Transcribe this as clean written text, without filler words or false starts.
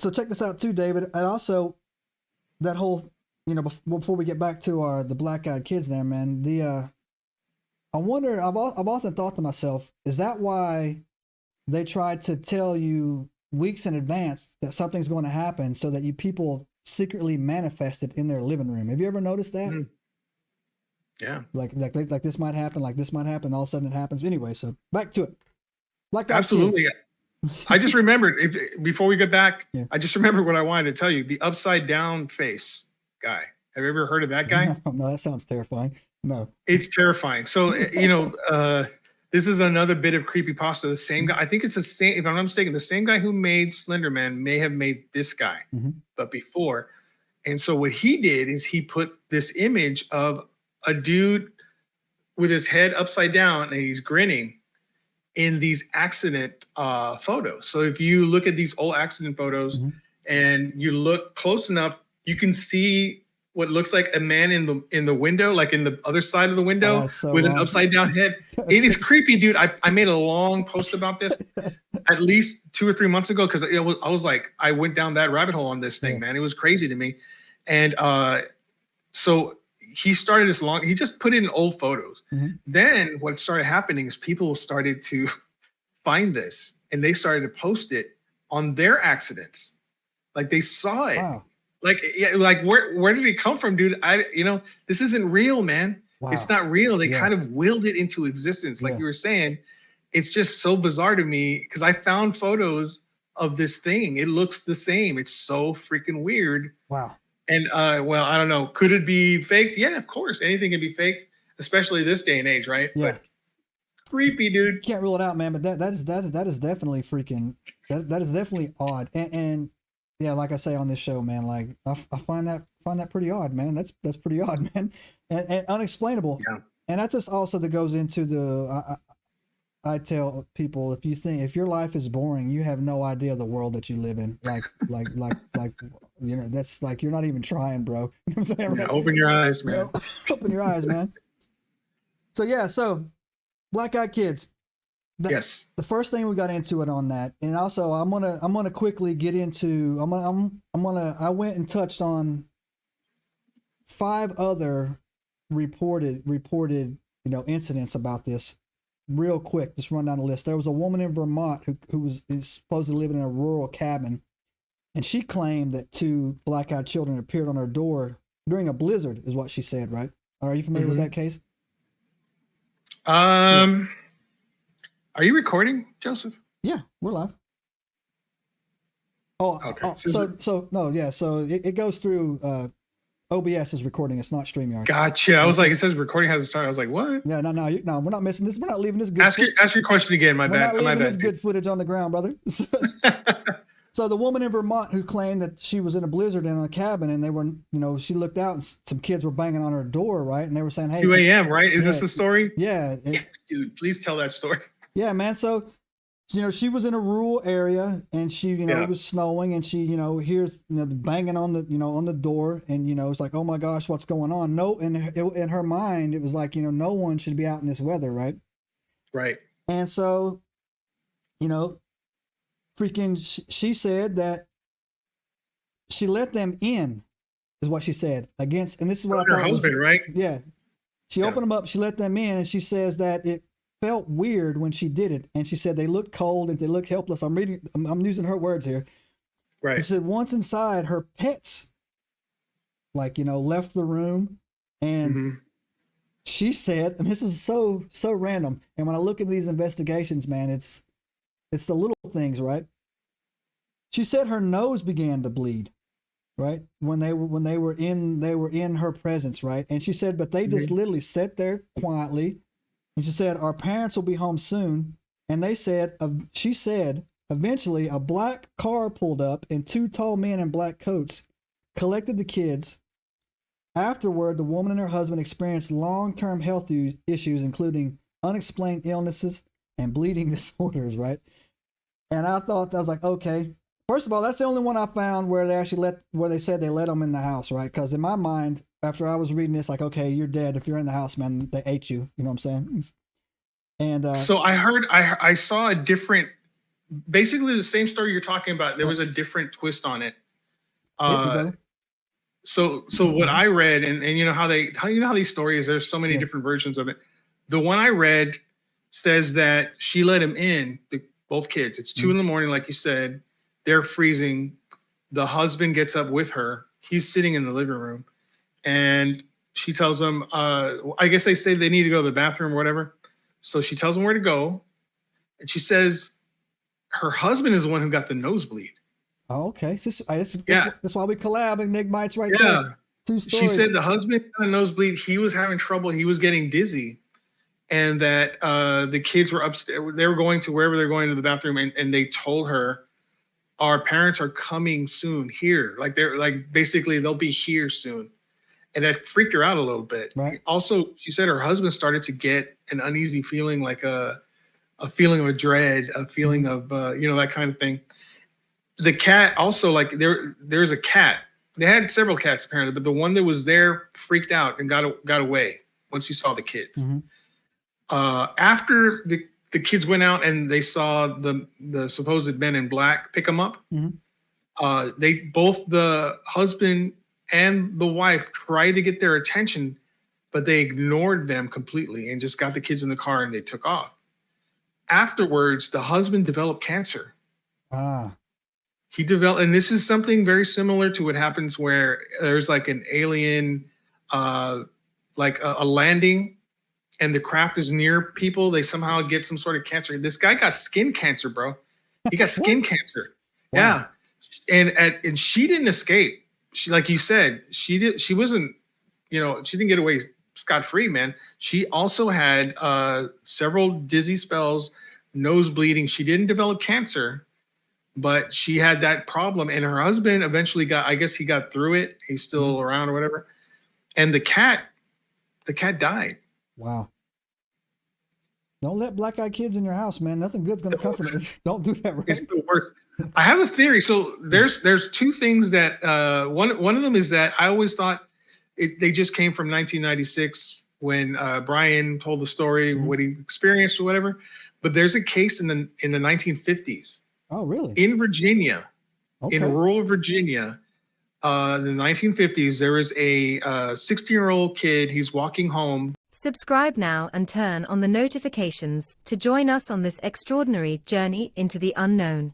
so check this out too, David. And also that whole, before we get back to the black-eyed kids there, man, I wonder, I've often thought to myself, is that why they tried to tell you weeks in advance that something's going to happen so that you people secretly manifest it in their living room? Have you ever noticed that? Mm. Yeah. Like this might happen, like this might happen, all of a sudden it happens. Anyway, so back to it. Like that. Absolutely. I just remembered, before we get back, Yeah. I just remembered what I wanted to tell you. The upside down face guy. Have you ever heard of that guy? No, that sounds terrifying. No. It's terrifying. So, this is another bit of creepypasta. The same guy, I think it's the same, if I'm not mistaken, the same guy who made Slender Man may have made this guy, but before. And so what he did is he put this image of a dude with his head upside down and he's grinning in these accident photos. So if you look at these old accident photos and you look close enough, you can see what looks like a man in the window, like in the other side of the window, with an upside down head. It is creepy, dude. I made a long post about this at least 2 or 3 months ago, because I was like, I went down that rabbit hole on this thing, man. It was crazy to me. And so he started this he just put it in old photos. Then what started happening is people started to find this and they started to post it on their accidents. Like they saw it. Wow. Like where did it come from, dude? This isn't real, man. Wow. It's not real. They kind of willed it into existence. Like you were saying, it's just so bizarre to me because I found photos of this thing. It looks the same. It's so freaking weird. Wow. And well, I don't know. Could it be faked? Yeah, of course. Anything can be faked, especially this day and age, right? Yeah. But creepy, dude. Can't rule it out, man. But that is definitely freaking that is definitely odd. And yeah, like I say on this show, man, like I find that pretty odd, man. That's pretty odd, man, and unexplainable. Yeah. And that's just also that goes into the. I tell people, if your life is boring, you have no idea the world that you live in. Like that's like you're not even trying, bro. You know what I'm saying? Yeah, open your eyes, man. Open your eyes, man. So black-eyed kids. Yes. The first thing we got into it on that, and also I'm gonna quickly get into. I went and touched on 5 other reported incidents about this. Real quick, just run down the list. There was a woman in Vermont who was supposedly living in a rural cabin, and she claimed that 2 black-eyed children appeared on her door during a blizzard, is what she said, right? Are you familiar with that case? Are you recording, Joseph? Yeah, we're live. Oh, okay. So it goes through OBS is recording. It's not StreamYard. Gotcha. I was like, it says recording has started. I was like, what? Yeah, no, we're not missing this. We're not leaving this good. Ask your question again. My bad. We're not leaving this good footage on the ground, brother. So the woman in Vermont who claimed that she was in a blizzard in a cabin, and they were, she looked out and some kids were banging on her door, right? And they were saying, "Hey, 2 a.m. Right? Is this the story?" Yeah. Yes, dude. Please tell that story. Yeah, man. So, she was in a rural area, and she, it was snowing, and she, hears, the banging on the, on the door, and it's like, oh my gosh, what's going on? No, in her mind, it was like, no one should be out in this weather, right? Right. And so, she said that she let them in, is what she said, against, and this is what I thought her husband, right? Yeah. She opened them up, she let them in, and she says that it felt weird when she did it, and she said they looked cold and they looked helpless. I'm using her words here. Right. She said once inside, her pets, left the room, and she said, and this was so random. And when I look at these investigations, man, it's the little things, right? She said her nose began to bleed, right? When they were in her presence, right? And she said, but they just literally sat there quietly. And she said, our parents will be home soon. And she said, eventually a black car pulled up and 2 tall men in black coats collected the kids. Afterward, the woman and her husband experienced long-term health issues, including unexplained illnesses and bleeding disorders, right? And I was like, okay. First of all, that's the only one I found where they actually where they said they let them in the house, right? Because in my mind, after I was reading this, like, okay, you're dead. If you're in the house, man, they ate you. You know what I'm saying? And so I saw a different basically the same story you're talking about. There was a different twist on it. So what I read, and you know how these stories, there's so many different versions of it. The one I read says that she let him in, both kids. It's 2 a.m, like you said. They're freezing. The husband gets up with her. He's sitting in the living room, and she tells him, I guess they say they need to go to the bathroom or whatever. So she tells him where to go, and she says her husband is the one who got the nosebleed. Oh, okay. That's why we collab. Enigmites right there. Two stories. She said the husband got a nosebleed. He was having trouble. He was getting dizzy. And that the kids were upstairs. They were going to wherever they're going to the bathroom. And they told her, our parents are coming soon here. Like they're like, basically they'll be here soon. And that freaked her out a little bit. Right. Also, she said her husband started to get an uneasy feeling, like a feeling of a dread, a feeling of, that kind of thing. The cat also, like there's a cat. They had several cats apparently, but the one that was there freaked out and got away once he saw the kids. After the kids went out and they saw the supposed men in black pick them up, they both, the husband and the wife, tried to get their attention, but they ignored them completely and just got the kids in the car and they took off. Afterwards, the husband developed cancer. He developed, and this is something very similar to what happens where there's like an alien, like a landing, and the craft is near people. They somehow get some sort of cancer. This guy got skin cancer, bro. He got skin cancer. Wow. Yeah, and she didn't escape. She, like you said, she wasn't, she didn't get away scot-free, man. She also had several dizzy spells, nose bleeding. She didn't develop cancer, but she had that problem, and her husband eventually I guess he got through it. He's still around or whatever. And the cat died. Wow. Don't let black-eyed kids in your house, man. Nothing good's going to come from it. Don't do that, right? It's the worst. I have a theory. So there's two things that one of them is that I always thought they just came from 1996 when Brian told the story, what he experienced or whatever. But there's a case in the 1950s. Oh, really? In Virginia, in rural Virginia, in the 1950s, there was a 16-year-old kid. He's walking home. Subscribe now and turn on the notifications to join us on this extraordinary journey into the unknown.